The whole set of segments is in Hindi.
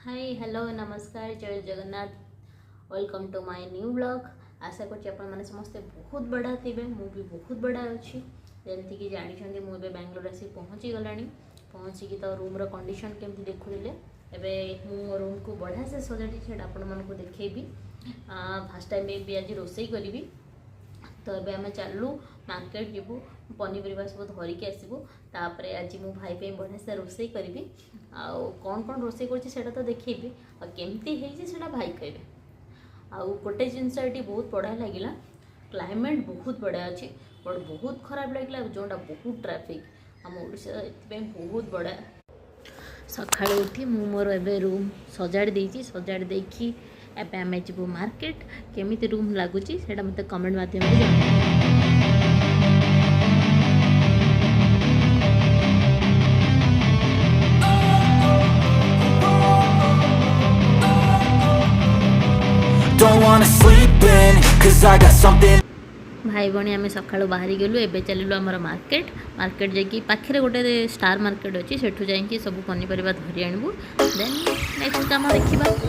हाय हेलो नमस्कार जय Jagannath welcome to my new blog. आशा कर समस्ते बहुत बड़ा थे मु भी बहुत बड़ा अच्छी जमती कि जानते मुझे बेंगलोर आसी पहुँची गला पहुँचिकी तो रूम्र कंडीशन केमती देखुले एवं मो रूम को बढ़िया से सजाड़ी से आपको देखी फास्ट टाइम भी आज रोषे करी तो ये आम चलू मार्केट जीवु पनीपरिया सब धरिकी आसबू तापर आज मो भाई पे बढ़िया से रोषे करी कौन कौन रोषे कर तो देखेबी केमती है भाई कहे आउ गोटे जिनस ये बहुत बढ़िया लगे क्लाइमेट बहुत बढ़िया अच्छे बट बहुत खराब लगे जोटा बहुत ट्राफिक आम ओडिशा बहुत बढ़िया सका उठी मु मोर ए रूम सजाड़ी सजाड़ी देखी एबे आम जीवु मार्केट केमिति रूम लगुच मत कमेंट माध्यम Don't wanna sleep in, cause I got something. भाई भणी आम सका बाहरी गलु एबे चलू आमर मार्केट मार्केट जाकि पाखे गोटे स्टार मार्केट अच्छी सेठू जाकि सब पनीपरिया धरी आणबू देन नेक्स्ट काम देखा।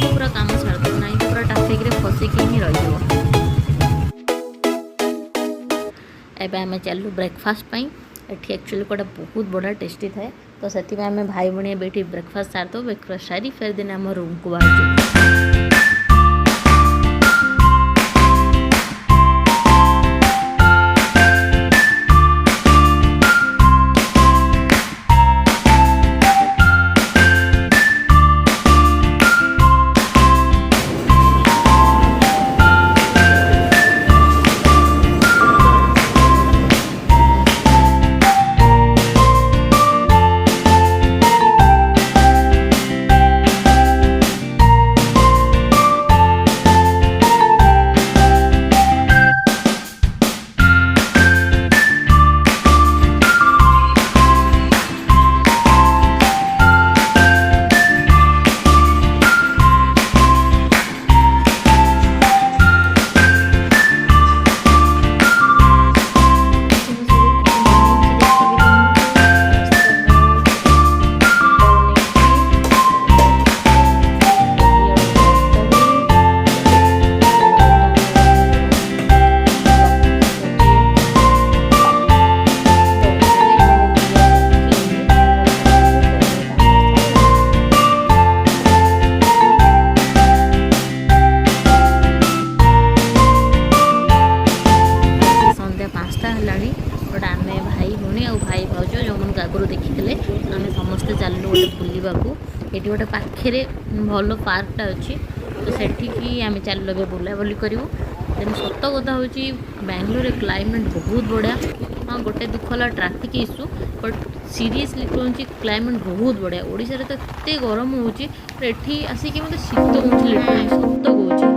पूरा काम छाड़ ना तो पूरा ट्राफिक रे फसिकी ही रही एबे आम चलू ब्रेकफास्ट एठी एक्चुअली कोटा बहुत बड़ा टेस्टी थाए तो से आम भाई भणी बेटी ब्रेकफास्ट सार दो ब्रेकफास्ट सारी फेर दिन आम रूम को बाहर आगुरी देखी आम समस्ते चलू गोटे बुलवाक ये गोटे पाखे भल पार्कटा अच्छी तो सेठिकी आम चलू ए बुलाबुली करूँ देन सत कथा हूँ बेंगलोर क्लाइमेट बहुत बढ़िया हाँ गोटे दुख है ट्राफिक इश्यू बट सीरियसली कहूँ क्लाइमेट बहुत बढ़िया ओडिशा रे तो एत गरम होती आसिक मतलब शीत हो लिटराली सत कौच।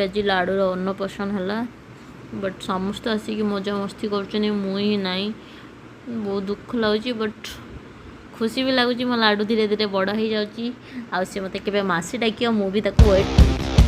आज लाडूर अन्नप्राशन है बट समस्त आसिक मजा मस्ती कर मुई नाई बहुत दुख लगुच बट खुशी भी लगुच मो लाडू धीरे धीरे बड़ हो जाऊँगी आ से मत के मासी डाक मुझे वेट